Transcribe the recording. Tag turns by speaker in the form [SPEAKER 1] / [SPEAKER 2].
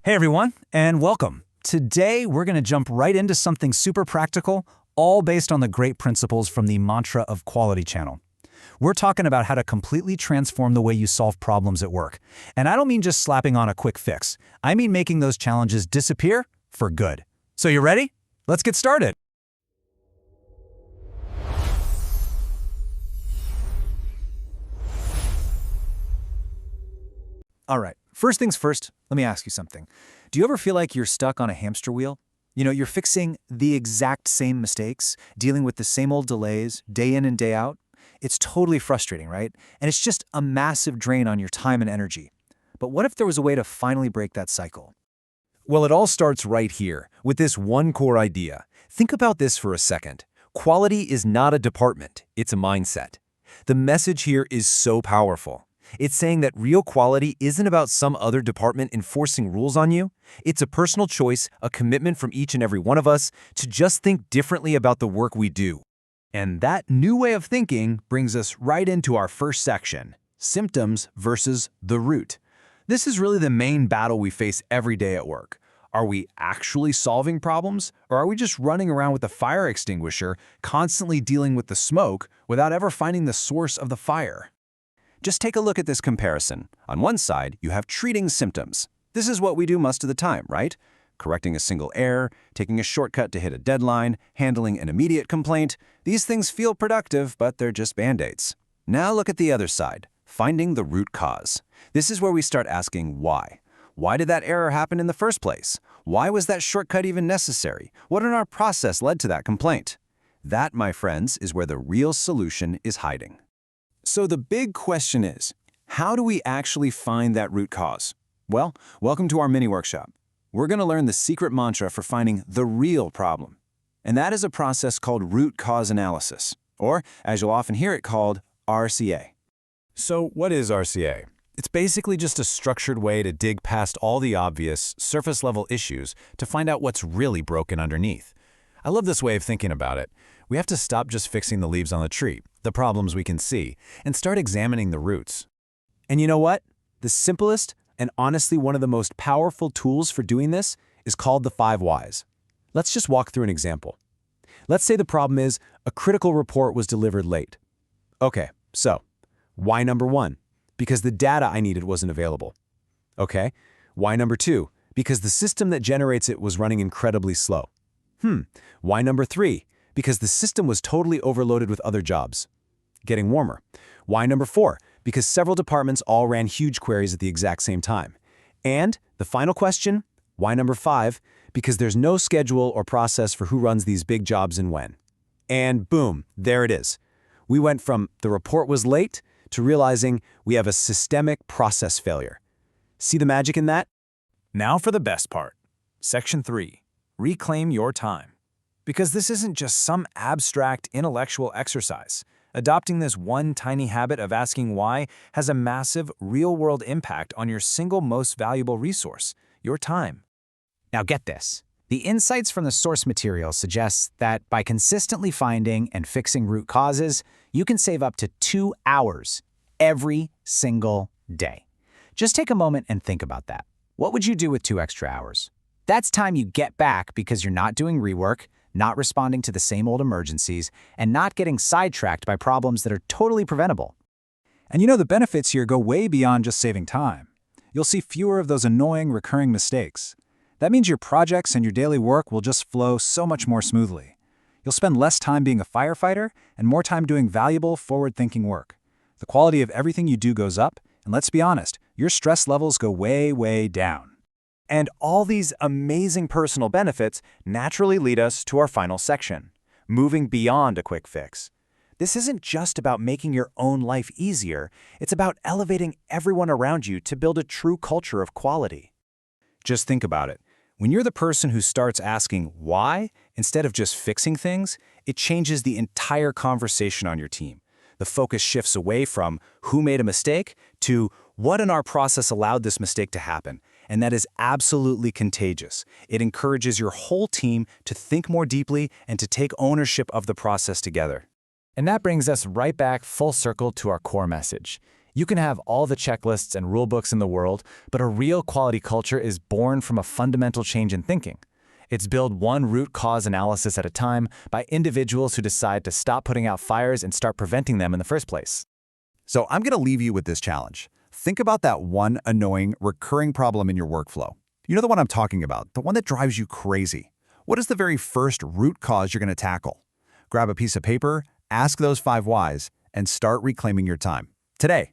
[SPEAKER 1] Hey everyone, and welcome. Today we're going to jump right into something super practical, all based on the great principles from the Mantra of Quality channel. We're talking about how to completely transform the way you solve problems at work. And I don't mean just slapping on a quick fix. I mean making those challenges disappear for good. So you ready? Let's get started. All right, first things first, let me ask you something. Do you ever feel like you're stuck on a hamster wheel? You're fixing the exact same mistakes, dealing with the same old delays, day in and day out? It's totally frustrating, right? And it's just a massive drain on your time and energy. But what if there was a way to finally break that cycle?
[SPEAKER 2] Well, it all starts right here, with this one core idea. Think about this for a second. Quality is not a department, it's a mindset. The message here is so powerful. It's saying that real quality isn't about some other department enforcing rules on you. It's a personal choice, a commitment from each and every one of us to just think differently about the work we do.
[SPEAKER 1] And that new way of thinking brings us right into our first section, symptoms versus the root. This is really the main battle we face every day at work. Are we actually solving problems, or are we just running around with a fire extinguisher, constantly dealing with the smoke without ever finding the source of the fire? Just take a look at this comparison. On one side, you have treating symptoms. This is what we do most of the time, right? Correcting a single error, taking a shortcut to hit a deadline, handling an immediate complaint. These things feel productive, but they're just band-aids. Now look at the other side, finding the root cause. This is where we start asking why. Why did that error happen in the first place? Why was that shortcut even necessary? What in our process led to that complaint? That, my friends, is where the real solution is hiding. So the big question is, how do we actually find that root cause? Well, welcome to our mini workshop. We're going to learn the secret mantra for finding the real problem. And that is a process called root cause analysis, or as you'll often hear it called, RCA.
[SPEAKER 2] So what is RCA? It's basically just a structured way to dig past all the obvious, surface-level issues to find out what's really broken underneath. I love this way of thinking about it. We have to stop just fixing the leaves on the tree, the problems we can see, and start examining the roots.
[SPEAKER 1] And you know what? The simplest and honestly one of the most powerful tools for doing this is called the 5 whys. Let's just walk through an example. Let's say the problem is a critical report was delivered late. Okay, so why number 1? Because the data I needed wasn't available. Okay, why number 2? Because the system that generates it was running incredibly slow. Why number 3? Because the system was totally overloaded with other jobs. Getting warmer. Why number 4? Because several departments all ran huge queries at the exact same time. And the final question, why number 5? Because there's no schedule or process for who runs these big jobs and when. And boom, there it is. We went from the report was late to realizing we have a systemic process failure. See the magic in that? Now for the best part. Section 3, reclaim your time. Because this isn't just some abstract intellectual exercise. Adopting this one tiny habit of asking why has a massive, real-world impact on your single most valuable resource, your time. Now get this. The insights from the source material suggest that by consistently finding and fixing root causes, you can save up to 2 hours every single day. Just take a moment and think about that. What would you do with 2 extra hours? That's time you get back because you're not doing rework, not responding to the same old emergencies, and not getting sidetracked by problems that are totally preventable. And the benefits here go way beyond just saving time. You'll see fewer of those annoying recurring mistakes. That means your projects and your daily work will just flow so much more smoothly. You'll spend less time being a firefighter and more time doing valuable, forward-thinking work. The quality of everything you do goes up, and let's be honest, your stress levels go way, way down. And all these amazing personal benefits naturally lead us to our final section, moving beyond a quick fix. This isn't just about making your own life easier, it's about elevating everyone around you to build a true culture of quality. Just think about it. When you're the person who starts asking why instead of just fixing things, it changes the entire conversation on your team. The focus shifts away from who made a mistake to what in our process allowed this mistake to happen. And that is absolutely contagious. It encourages your whole team to think more deeply and to take ownership of the process together. And that brings us right back full circle to our core message.
[SPEAKER 3] You can have all the checklists and rulebooks in the world, but a real quality culture is born from a fundamental change in thinking. It's built one root cause analysis at a time by individuals who decide to stop putting out fires and start preventing them in the first place.
[SPEAKER 4] So I'm going to leave you with this challenge. Think about that one annoying, recurring problem in your workflow. You know the one I'm talking about, the one that drives you crazy. What is the very first root cause you're going to tackle? Grab a piece of paper, ask those 5 whys, and start reclaiming your time. Today.